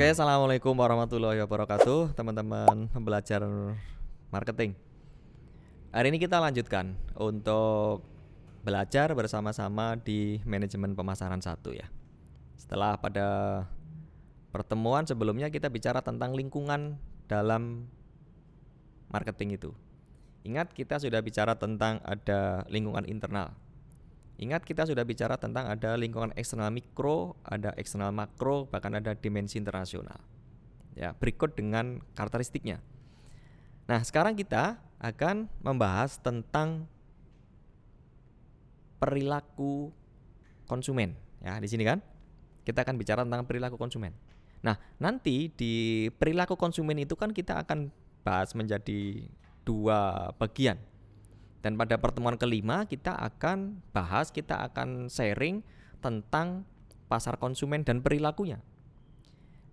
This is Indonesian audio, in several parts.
Oke, assalamualaikum warahmatullahi wabarakatuh, teman-teman pembelajar marketing. Hari ini kita lanjutkan untuk belajar bersama-sama di manajemen pemasaran 1 ya. Setelah pada pertemuan sebelumnya kita bicara tentang lingkungan dalam marketing itu. Ingat kita sudah bicara tentang ada lingkungan internal. Ingat kita sudah bicara tentang ada lingkungan eksternal mikro, ada eksternal makro, bahkan ada dimensi internasional. Ya, berikut dengan karakteristiknya. Nah, sekarang kita akan membahas tentang perilaku konsumen. Ya, di sini kan kita akan bicara tentang perilaku konsumen. Nah, nanti di perilaku konsumen itu kan kita akan bahas menjadi 2 bagian. Dan pada pertemuan kelima kita akan sharing tentang pasar konsumen dan perilakunya.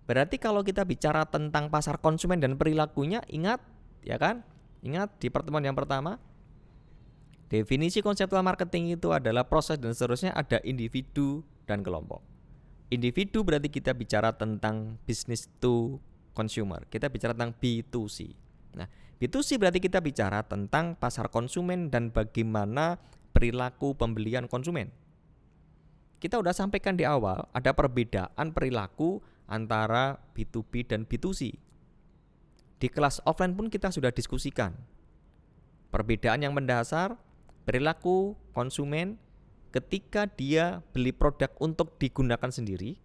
Berarti kalau kita bicara tentang pasar konsumen dan perilakunya, ingat ya kan? Ingat di pertemuan yang pertama, definisi konseptual marketing itu adalah proses dan seterusnya ada individu dan kelompok. Individu berarti kita bicara tentang business to consumer. Kita bicara tentang B2C. Nah, B2C berarti kita bicara tentang pasar konsumen dan bagaimana perilaku pembelian konsumen. Kita udah sampaikan di awal, ada perbedaan perilaku antara B2B dan B2C. Di kelas offline pun kita sudah diskusikan. Perbedaan yang mendasar, perilaku konsumen ketika dia beli produk untuk digunakan sendiri,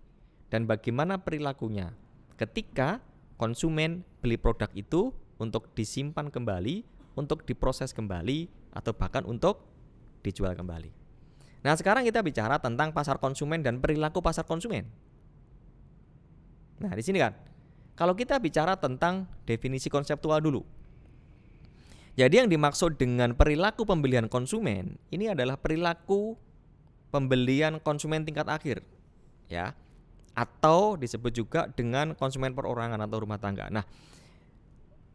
dan bagaimana perilakunya ketika konsumen beli produk itu untuk disimpan kembali, untuk diproses kembali, atau bahkan untuk dijual kembali. Nah, sekarang kita bicara tentang pasar konsumen dan perilaku pasar konsumen. Nah, di sini kan, kalau kita bicara tentang definisi konseptual dulu. Jadi yang dimaksud dengan perilaku pembelian konsumen, ini adalah perilaku pembelian konsumen tingkat akhir, ya, atau disebut juga dengan konsumen perorangan atau rumah tangga. Nah,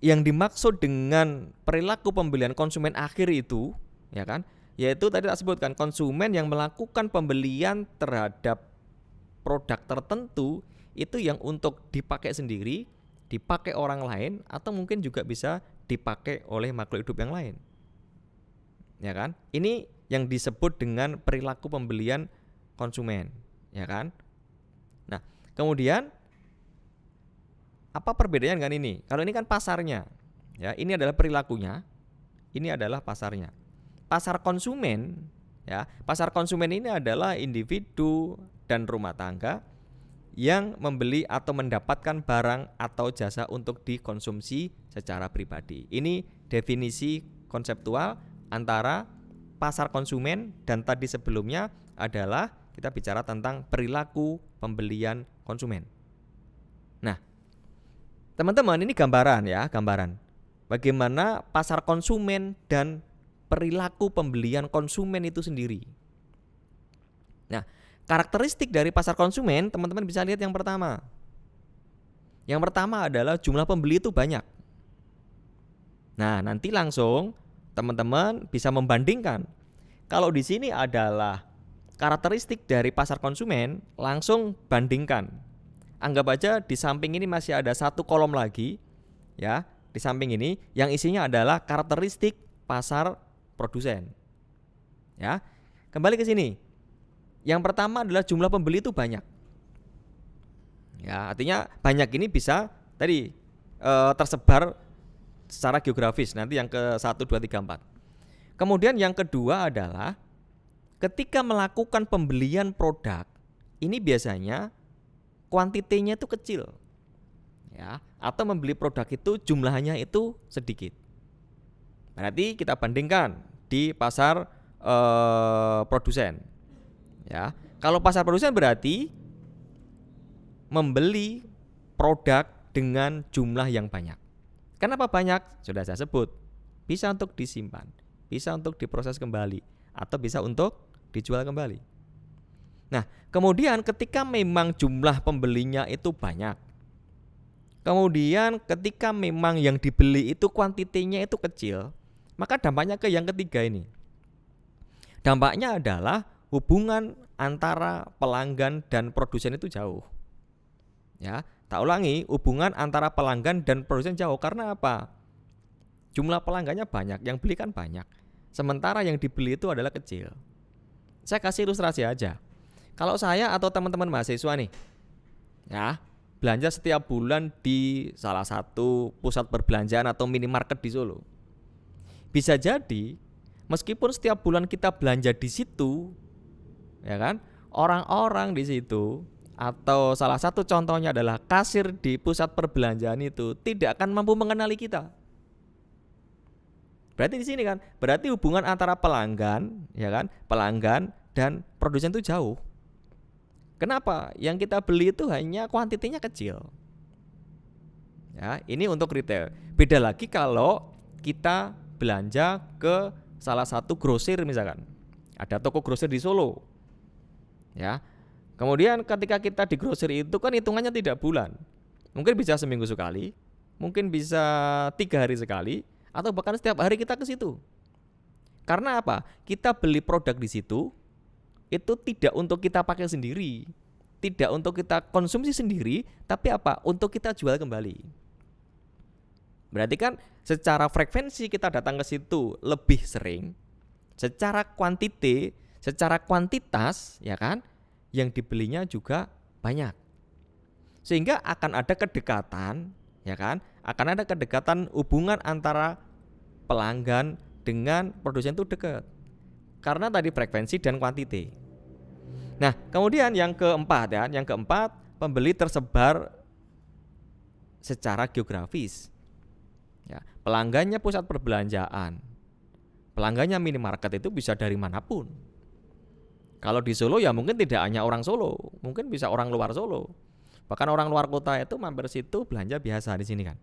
yang dimaksud dengan perilaku pembelian konsumen akhir itu, ya kan, yaitu tadi tak sebutkan konsumen yang melakukan pembelian terhadap produk tertentu itu yang untuk dipakai sendiri, dipakai orang lain, atau mungkin juga bisa dipakai oleh makhluk hidup yang lain. Ya kan? Ini yang disebut dengan perilaku pembelian konsumen, ya kan? Nah, kemudian apa perbedaan dengan ini? Kalau ini kan pasarnya, ya, ini adalah perilakunya, ini adalah pasarnya. Pasar konsumen, ya, pasar konsumen ini adalah individu dan rumah tangga yang membeli atau mendapatkan barang atau jasa untuk dikonsumsi secara pribadi. Ini definisi konseptual antara pasar konsumen dan tadi sebelumnya adalah kita bicara tentang perilaku pembelian konsumen. Nah, teman-teman, ini gambaran ya, gambaran bagaimana pasar konsumen dan perilaku pembelian konsumen itu sendiri. Nah, karakteristik dari pasar konsumen, teman-teman bisa lihat yang pertama. Yang pertama adalah jumlah pembeli itu banyak. Nah, nanti langsung teman-teman bisa membandingkan. Kalau di sini adalah karakteristik dari pasar konsumen, langsung bandingkan. Anggap aja di samping ini masih ada 1 kolom lagi, ya, di samping ini yang isinya adalah karakteristik pasar produsen. Ya, kembali ke sini. Yang pertama adalah jumlah pembeli itu banyak. Ya, artinya banyak ini bisa tadi tersebar secara geografis. Nanti yang ke 1, 2, 3, 4. Kemudian yang kedua adalah ketika melakukan pembelian produk, ini biasanya kuantitinya itu kecil, ya, atau membeli produk itu jumlahnya itu sedikit. Berarti kita bandingkan di pasar produsen, ya. Kalau pasar produsen berarti membeli produk dengan jumlah yang banyak. Kenapa banyak? Sudah saya sebut, bisa untuk disimpan, bisa untuk diproses kembali, atau bisa untuk dijual kembali. Nah, kemudian ketika memang jumlah pembelinya itu banyak, kemudian ketika memang yang dibeli itu kuantitinya itu kecil, maka dampaknya ke yang ketiga ini. Dampaknya adalah hubungan antara pelanggan dan produsen itu jauh. Ya, tak ulangi, hubungan antara pelanggan dan produsen jauh. Karena apa? Jumlah pelanggannya banyak, yang beli kan banyak. Sementara yang dibeli itu adalah kecil. Saya kasih ilustrasi aja. Kalau saya atau teman-teman mahasiswa nih, ya, belanja setiap bulan di salah satu pusat perbelanjaan atau minimarket di Solo. Bisa jadi, meskipun setiap bulan kita belanja di situ, ya kan, orang-orang di situ atau salah satu contohnya adalah kasir di pusat perbelanjaan itu tidak akan mampu mengenali kita. Berarti di sini kan, berarti hubungan antara pelanggan, ya kan, pelanggan dan produsen itu jauh. Kenapa? Yang kita beli itu hanya kuantitinya kecil. Ya, ini untuk retail. Beda lagi kalau kita belanja ke salah satu grosir misalkan. Ada toko grosir di Solo. Ya. Kemudian ketika kita di grosir itu kan hitungannya tidak bulan. Mungkin bisa seminggu sekali, mungkin bisa 3 hari sekali, atau bahkan setiap hari kita ke situ. Karena apa? Kita beli produk di situ itu tidak untuk kita pakai sendiri, tidak untuk kita konsumsi sendiri, tapi apa? Untuk kita jual kembali. Berarti kan secara frekuensi kita datang ke situ lebih sering, secara kuantitas, ya kan? Yang dibelinya juga banyak. Sehingga akan ada kedekatan, ya kan? Akan ada kedekatan hubungan antara pelanggan dengan produsen itu dekat. Karena tadi frekuensi dan kuantiti. Nah, kemudian yang keempat, pembeli tersebar secara geografis. Ya, pelanggannya pusat perbelanjaan, pelanggannya minimarket itu bisa dari manapun. Kalau di Solo ya mungkin tidak hanya orang Solo, mungkin bisa orang luar Solo. Bahkan orang luar kota itu mampir situ belanja biasa di sini kan.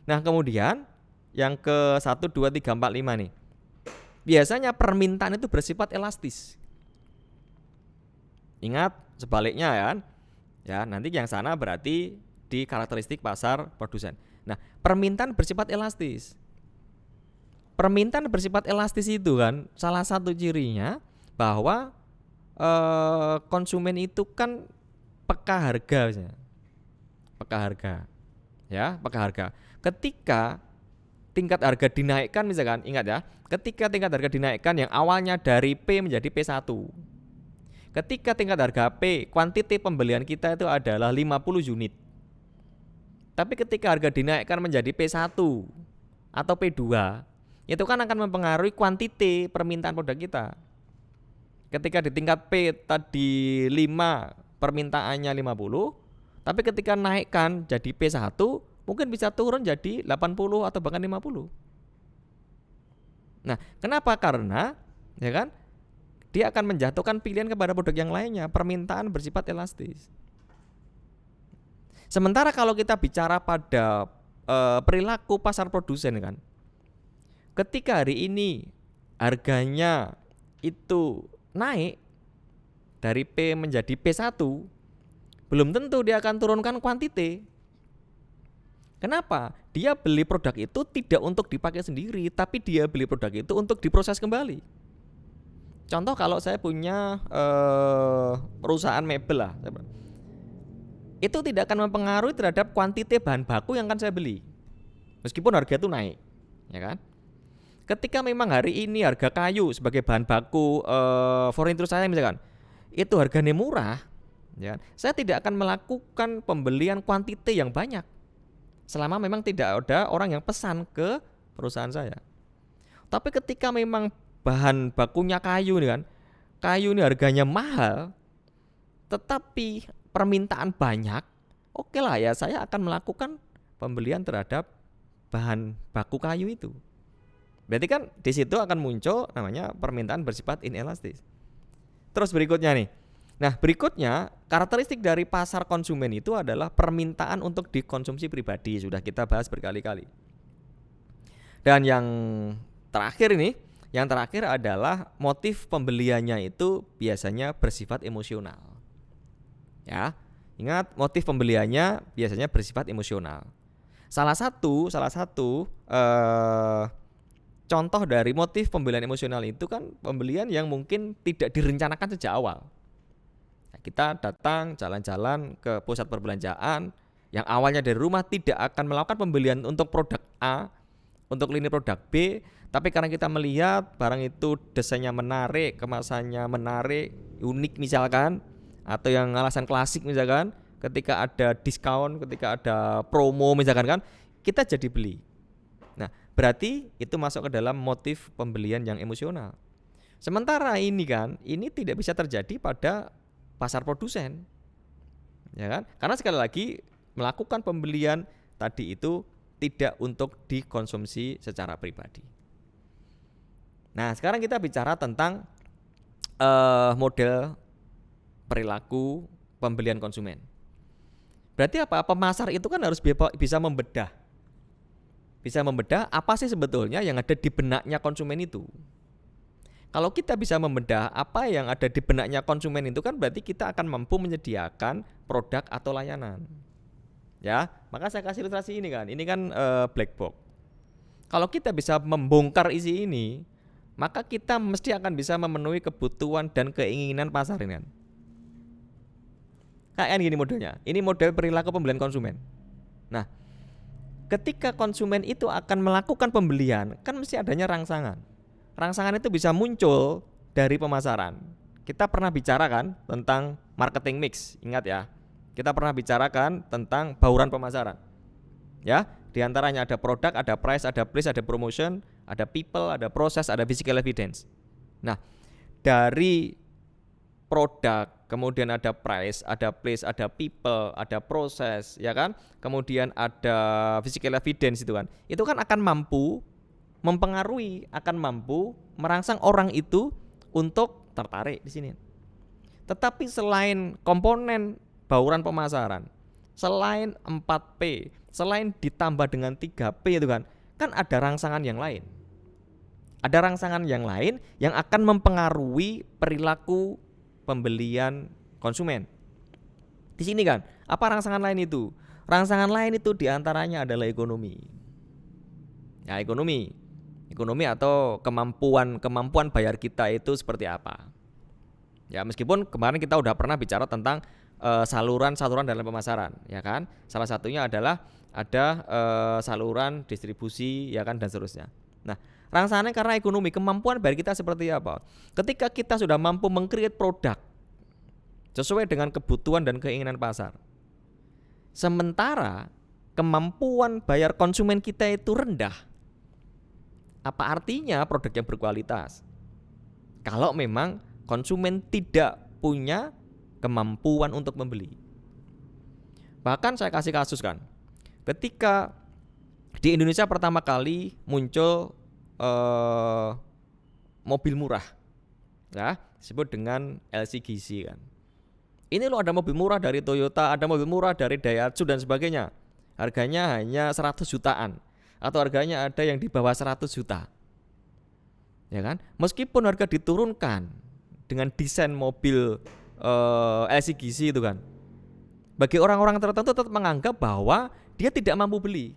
Nah, kemudian yang ke 1, 2, 3, 4, 5 nih. Biasanya permintaan itu bersifat elastis. Ingat sebaliknya kan. Ya, nanti yang sana berarti di karakteristik pasar produsen. Nah, permintaan bersifat elastis. Permintaan bersifat elastis itu kan salah satu cirinya bahwa konsumen itu kan peka harga misalnya. Peka harga. Ketika tingkat harga dinaikkan misalkan, ingat ya, ketika tingkat harga dinaikkan yang awalnya dari P menjadi P1. Ketika tingkat harga P, kuantiti pembelian kita itu adalah 50 unit. Tapi ketika harga dinaikkan menjadi P1 atau P2, itu kan akan mempengaruhi kuantiti permintaan produk kita. Ketika di tingkat P tadi 5, permintaannya 50, tapi ketika naikkan jadi P1, mungkin bisa turun jadi 80 atau bahkan 50. Nah, kenapa? Karena ya kan, dia akan menjatuhkan pilihan kepada produk yang lainnya. Permintaan bersifat elastis. Sementara kalau kita bicara pada perilaku pasar produsen kan, ketika hari ini harganya itu naik dari P menjadi P1, belum tentu dia akan turunkan kuantiti. Kenapa? Dia beli produk itu tidak untuk dipakai sendiri, tapi dia beli produk itu untuk diproses kembali. Contoh kalau saya punya perusahaan mebel lah, itu tidak akan mempengaruhi terhadap kuantiti bahan baku yang akan saya beli, meskipun harga itu naik, ya kan? Ketika memang hari ini harga kayu sebagai bahan baku furnitur saya misalkan, itu harganya murah, ya, saya tidak akan melakukan pembelian kuantiti yang banyak, selama memang tidak ada orang yang pesan ke perusahaan saya. Tapi ketika memang bahan bakunya kayu nih kan, kayu ini harganya mahal, tetapi permintaan banyak, oke lah ya, saya akan melakukan pembelian terhadap bahan baku kayu itu. Berarti kan di situ akan muncul namanya permintaan bersifat inelastis. Terus berikutnya nih. Nah, berikutnya karakteristik dari pasar konsumen itu adalah permintaan untuk dikonsumsi pribadi. Sudah kita bahas berkali-kali. Dan yang terakhir adalah motif pembeliannya itu biasanya bersifat emosional. Ya, ingat motif pembeliannya biasanya bersifat emosional. Salah satu contoh dari motif pembelian emosional itu kan pembelian yang mungkin tidak direncanakan sejak awal. Kita datang jalan-jalan ke pusat perbelanjaan yang awalnya dari rumah tidak akan melakukan pembelian untuk produk A, untuk lini produk B, tapi karena kita melihat barang itu desainnya menarik, kemasannya menarik, unik misalkan, atau yang alasan klasik misalkan, ketika ada diskon, ketika ada promo misalkan kan, kita jadi beli. Nah, berarti itu masuk ke dalam motif pembelian yang emosional. Sementara ini kan, ini tidak bisa terjadi pada pasar produsen. Ya kan? Karena sekali lagi melakukan pembelian tadi itu tidak untuk dikonsumsi secara pribadi. Nah, sekarang kita bicara tentang model perilaku pembelian konsumen. Berarti apa? Pemasar itu kan harus bisa membedah. Bisa membedah apa sih sebetulnya yang ada di benaknya konsumen itu. Kalau kita bisa membedah apa yang ada di benaknya konsumen itu kan berarti kita akan mampu menyediakan produk atau layanan. Ya, maka saya kasih ilustrasi ini kan. Ini kan black box. Kalau kita bisa membongkar isi ini, maka kita mesti akan bisa memenuhi kebutuhan dan keinginan pasar ini kan. Kayak gini modelnya. Ini model perilaku pembelian konsumen. Nah, ketika konsumen itu akan melakukan pembelian, kan mesti adanya rangsangan. Rangsangan itu bisa muncul dari pemasaran. Kita pernah bicara kan tentang marketing mix, ingat ya. Kita pernah bicarakan tentang bauran pemasaran. Ya, di antaranya ada produk, ada price, ada place, ada promotion, ada people, ada proses, ada physical evidence. Nah, dari produk, kemudian ada price, ada place, ada people, ada proses, ya kan? Kemudian ada physical evidence itu kan. Itu kan akan mampu mempengaruhi, akan mampu merangsang orang itu untuk tertarik di sini. Tetapi selain komponen bauran pemasaran, selain 4P, selain ditambah dengan 3P itu kan ada rangsangan yang lain. Ada rangsangan yang lain yang akan mempengaruhi perilaku pembelian konsumen. Di sini kan, apa rangsangan lain itu? Rangsangan lain itu diantaranya adalah ekonomi. Ya, ekonomi atau kemampuan bayar kita itu seperti apa. Ya, meskipun kemarin kita udah pernah bicara tentang saluran dalam pemasaran, ya kan? Salah satunya adalah ada saluran distribusi, ya kan, dan seterusnya. Nah, rangsangannya karena ekonomi, kemampuan bayar kita seperti apa? Ketika kita sudah mampu meng-create produk sesuai dengan kebutuhan dan keinginan pasar, sementara kemampuan bayar konsumen kita itu rendah, apa artinya produk yang berkualitas? Kalau memang konsumen tidak punya kemampuan untuk membeli. Bahkan saya kasih kasus kan, ketika di Indonesia pertama kali muncul mobil murah, ya, disebut dengan LCGC kan. Ini loh, ada mobil murah dari Toyota, ada mobil murah dari Daihatsu dan sebagainya. Harganya hanya 100 jutaan. Atau harganya ada yang di bawah 100 juta. Ya kan? Meskipun harga diturunkan dengan desain mobil LCGC itu kan, bagi orang-orang tertentu tetap menganggap bahwa dia tidak mampu beli.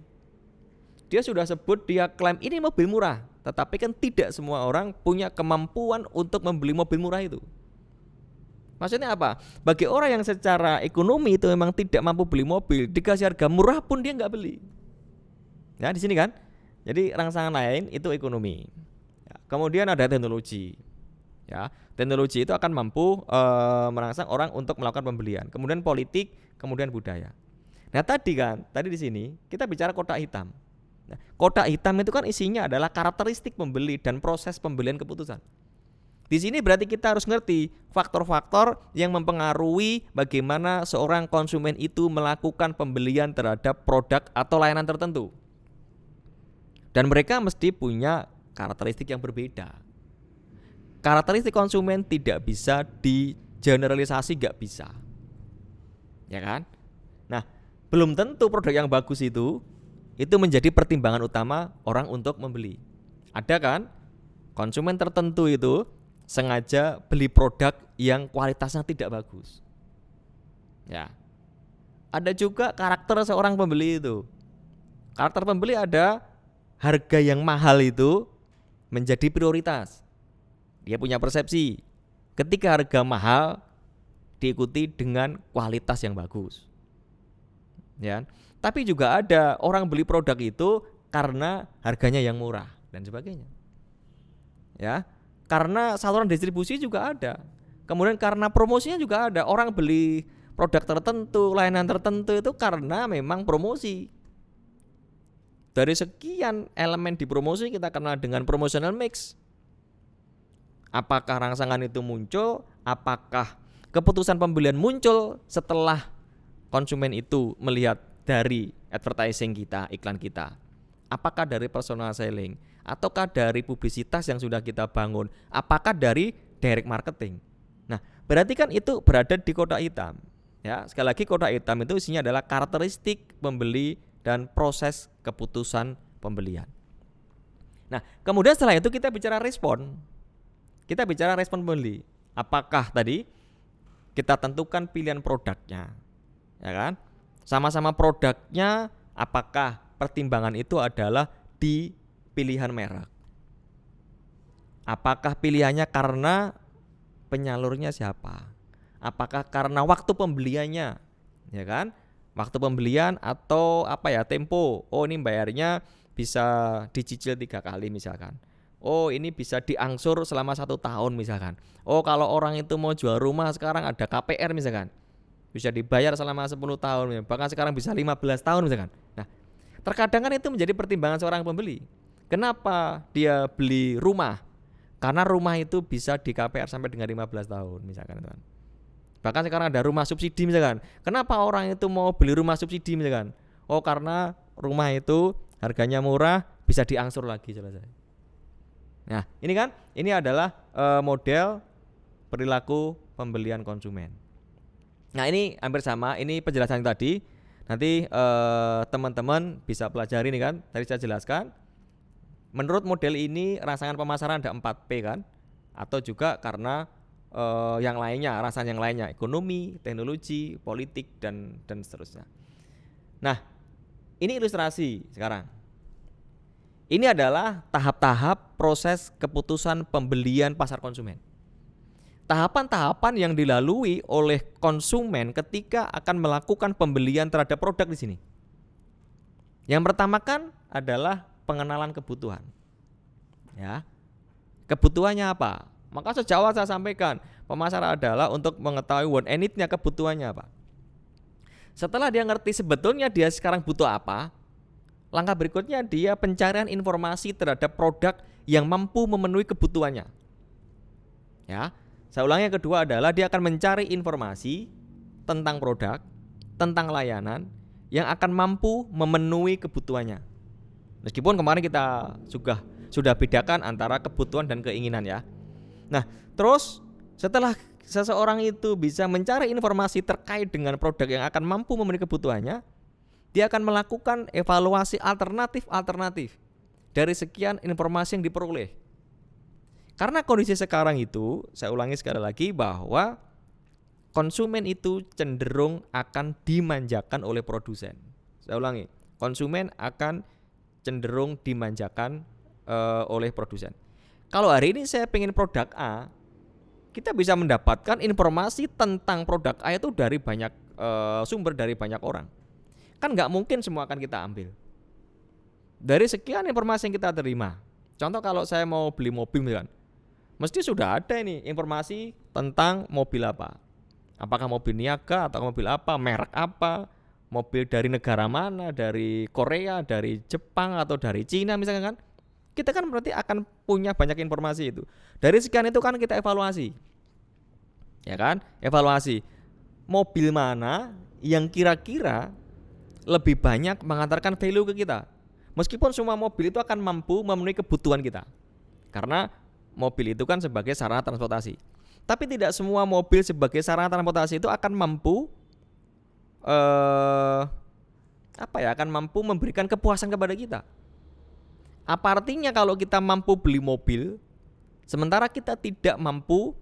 Dia sudah sebut, dia klaim ini mobil murah, tetapi kan tidak semua orang punya kemampuan untuk membeli mobil murah itu. Maksudnya apa? Bagi orang yang secara ekonomi itu memang tidak mampu beli mobil, dikasih harga murah pun dia nggak beli. Ya, di sini kan. Jadi rangsangan lain itu ekonomi. Ya, kemudian ada teknologi. Ya, teknologi itu akan mampu merangsang orang untuk melakukan pembelian. Kemudian politik, kemudian budaya. Nah, tadi di sini kita bicara kotak hitam. Nah, kotak hitam itu kan isinya adalah karakteristik pembeli dan proses pembelian keputusan. Di sini berarti kita harus ngerti faktor-faktor yang mempengaruhi bagaimana seorang konsumen itu melakukan pembelian terhadap produk atau layanan tertentu. Dan mereka mesti punya karakteristik yang berbeda. Karakteristik konsumen tidak bisa digeneralisasi, gak bisa. Ya kan? Nah, belum tentu produk yang bagus itu menjadi pertimbangan utama orang untuk membeli. Ada kan? Konsumen tertentu itu sengaja beli produk yang kualitasnya tidak bagus. Ya. Ada juga karakter seorang pembeli itu. Karakter pembeli ada harga yang mahal itu menjadi prioritas. Dia punya persepsi, ketika harga mahal diikuti dengan kualitas yang bagus. Ya. Tapi juga ada orang beli produk itu karena harganya yang murah dan sebagainya. Ya. Karena saluran distribusi juga ada. Kemudian karena promosinya juga ada. Orang beli produk tertentu, layanan tertentu itu karena memang promosi. Dari sekian elemen di promosi kita kenal dengan promotional mix. Apakah rangsangan itu muncul? Apakah keputusan pembelian muncul setelah konsumen itu melihat dari advertising kita, iklan kita? Apakah dari personal selling? Ataukah dari publisitas yang sudah kita bangun? Apakah dari direct marketing? Nah, berarti kan itu berada di kotak hitam. Ya, sekali lagi kotak hitam itu isinya adalah karakteristik pembeli dan proses keputusan pembelian. Nah, kemudian setelah itu kita bicara respon. Kita bicara respon pembeli. Apakah tadi kita tentukan pilihan produknya, ya kan? Sama-sama produknya, apakah pertimbangan itu adalah di pilihan merek? Apakah pilihannya karena penyalurnya siapa? Apakah karena waktu pembeliannya, ya kan? Waktu pembelian atau tempo. Oh, ini bayarnya bisa dicicil 3 kali misalkan. Oh, ini bisa diangsur selama 1 tahun misalkan. Oh, kalau orang itu mau jual rumah sekarang ada KPR misalkan, bisa dibayar selama 10 tahun, bahkan sekarang bisa 15 tahun misalkan. Nah, terkadang kan itu menjadi pertimbangan seorang pembeli. Kenapa dia beli rumah? Karena rumah itu bisa di KPR sampai dengan 15 tahun misalkan. Bahkan sekarang ada rumah subsidi misalkan. Kenapa orang itu mau beli rumah subsidi misalkan? Oh, karena rumah itu harganya murah, bisa diangsur lagi selesai. Nah, ini adalah model perilaku pembelian konsumen. Nah, ini hampir sama, ini penjelasan tadi. Nanti teman-teman bisa pelajari nih kan. Tadi saya jelaskan. Menurut model ini rangsangan pemasaran ada 4P kan? Atau juga karena yang lainnya, rangsangan yang lainnya, ekonomi, teknologi, politik dan seterusnya. Nah, ini ilustrasi sekarang. Ini adalah tahap-tahap proses keputusan pembelian pasar konsumen. Tahapan-tahapan yang dilalui oleh konsumen ketika akan melakukan pembelian terhadap produk di sini. Yang pertama kan adalah pengenalan kebutuhan. Ya. Kebutuhannya apa? Maka sejak awal saya sampaikan, pemasaran adalah untuk mengetahui want and need-nya, kebutuhannya apa. Setelah dia ngerti sebetulnya dia sekarang butuh apa, langkah berikutnya dia pencarian informasi terhadap produk yang mampu memenuhi kebutuhannya. Ya, saya ulangi, yang kedua adalah dia akan mencari informasi tentang produk, tentang layanan yang akan mampu memenuhi kebutuhannya. Meskipun kemarin kita sudah bedakan antara kebutuhan dan keinginan ya. Nah, terus setelah seseorang itu bisa mencari informasi terkait dengan produk yang akan mampu memenuhi kebutuhannya, dia akan melakukan evaluasi alternatif dari sekian informasi yang diperoleh. Karena kondisi sekarang itu, saya ulangi sekali lagi bahwa konsumen itu cenderung akan dimanjakan oleh produsen. Saya ulangi, konsumen akan cenderung dimanjakan oleh produsen. Kalau hari ini saya pengen produk A, kita bisa mendapatkan informasi tentang produk A itu dari banyak sumber, dari banyak orang. Kan nggak mungkin semua akan kita ambil. Dari sekian informasi yang kita terima. Contoh kalau saya mau beli mobil misalkan, mesti sudah ada ini informasi tentang mobil apa. Apakah mobil niaga atau mobil apa, merek apa, mobil dari negara mana, dari Korea, dari Jepang atau dari Cina misalkan kan. Kita kan berarti akan punya banyak informasi itu. Dari sekian itu kan kita evaluasi. Ya kan? Evaluasi. Mobil mana yang kira-kira lebih banyak mengantarkan value ke kita. Meskipun semua mobil itu akan mampu memenuhi kebutuhan kita. Karena mobil itu kan sebagai sarana transportasi. Tapi tidak semua mobil sebagai sarana transportasi itu akan mampu akan mampu memberikan kepuasan kepada kita. Apa artinya kalau kita mampu beli mobil sementara kita tidak mampu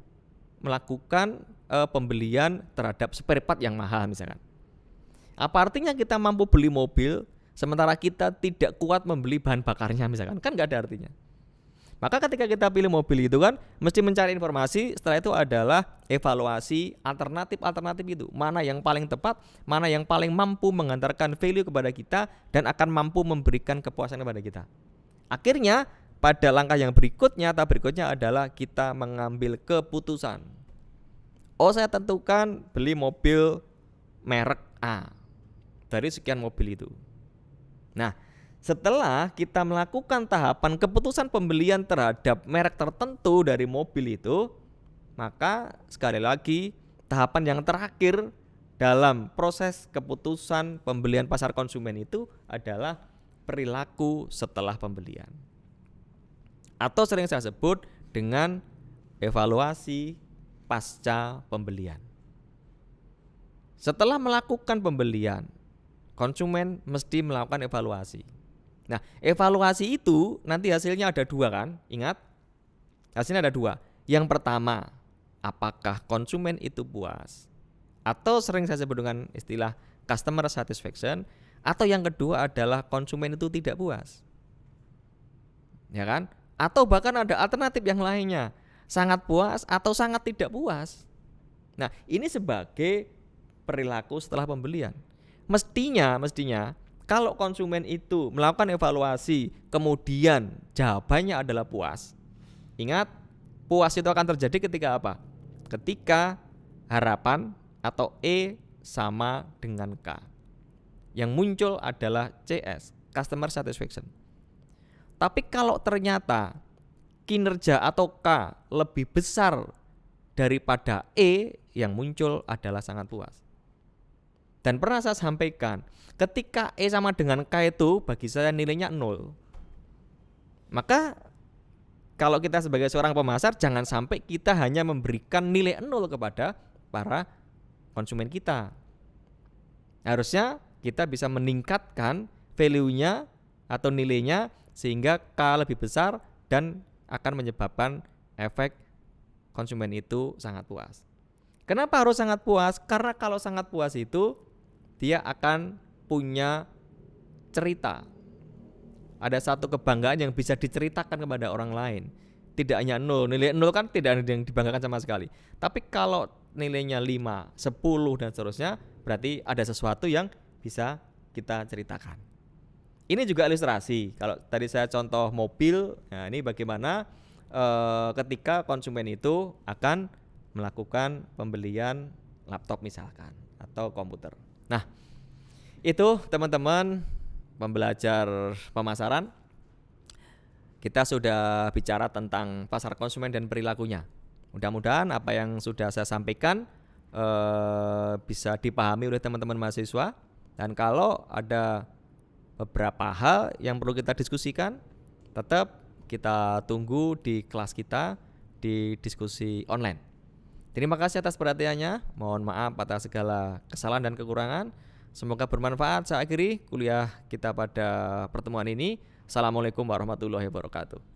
melakukan pembelian terhadap spare part yang mahal misalkan? Apa artinya kita mampu beli mobil sementara kita tidak kuat membeli bahan bakarnya misalkan? Kan nggak ada artinya. Maka ketika kita pilih mobil itu kan mesti mencari informasi, setelah itu adalah evaluasi alternatif itu. Mana yang paling tepat, mana yang paling mampu mengantarkan value kepada kita dan akan mampu memberikan kepuasan kepada kita. Akhirnya pada langkah yang berikutnya, tahap berikutnya adalah kita mengambil keputusan. Oh, saya tentukan beli mobil merek A dari sekian mobil itu. Nah, setelah kita melakukan tahapan keputusan pembelian terhadap merek tertentu dari mobil itu, maka sekali lagi tahapan yang terakhir dalam proses keputusan pembelian pasar konsumen itu adalah perilaku setelah pembelian, atau sering saya sebut dengan evaluasi pasca pembelian. Setelah melakukan pembelian, konsumen mesti melakukan evaluasi. Nah, evaluasi itu nanti hasilnya ada dua kan? Ingat, hasilnya ada dua. Yang pertama, apakah konsumen itu puas? Atau sering saya sebut dengan istilah customer satisfaction. Atau yang kedua adalah konsumen itu tidak puas. Ya kan? Atau bahkan ada alternatif yang lainnya, sangat puas atau sangat tidak puas. Nah, ini sebagai perilaku setelah pembelian. Mestinya kalau konsumen itu melakukan evaluasi kemudian jawabannya adalah puas. Ingat, puas itu akan terjadi ketika apa? Ketika harapan atau E sama dengan K. Yang muncul adalah CS, customer satisfaction. Tapi kalau ternyata kinerja atau K lebih besar daripada E, yang muncul adalah sangat puas. Dan pernah saya sampaikan, ketika E sama dengan K itu bagi saya nilainya 0. Maka kalau kita sebagai seorang pemasar, jangan sampai kita hanya memberikan nilai 0 kepada para konsumen kita. Harusnya kita bisa meningkatkan value-nya atau nilainya sehingga K lebih besar dan akan menyebabkan efek konsumen itu sangat puas. Kenapa harus sangat puas? Karena kalau sangat puas itu dia akan punya cerita. Ada satu kebanggaan yang bisa diceritakan kepada orang lain. Tidak hanya 0, nilai 0 kan tidak ada yang dibanggakan sama sekali. Tapi kalau nilainya 5, 10 dan seterusnya, berarti ada sesuatu yang bisa kita ceritakan. Ini juga ilustrasi. Kalau tadi saya contoh mobil, nah ini bagaimana ketika konsumen itu akan melakukan pembelian laptop misalkan atau komputer. Nah, itu teman-teman pembelajar pemasaran. Kita sudah bicara tentang pasar konsumen dan perilakunya. Mudah-mudahan apa yang sudah saya sampaikan bisa dipahami oleh teman-teman mahasiswa. Dan kalau ada beberapa hal yang perlu kita diskusikan, tetap kita tunggu di kelas kita di diskusi online. Terima kasih atas perhatiannya. Mohon maaf atas segala kesalahan dan kekurangan. Semoga bermanfaat. Saya akhiri kuliah kita pada pertemuan ini. Assalamualaikum warahmatullahi wabarakatuh.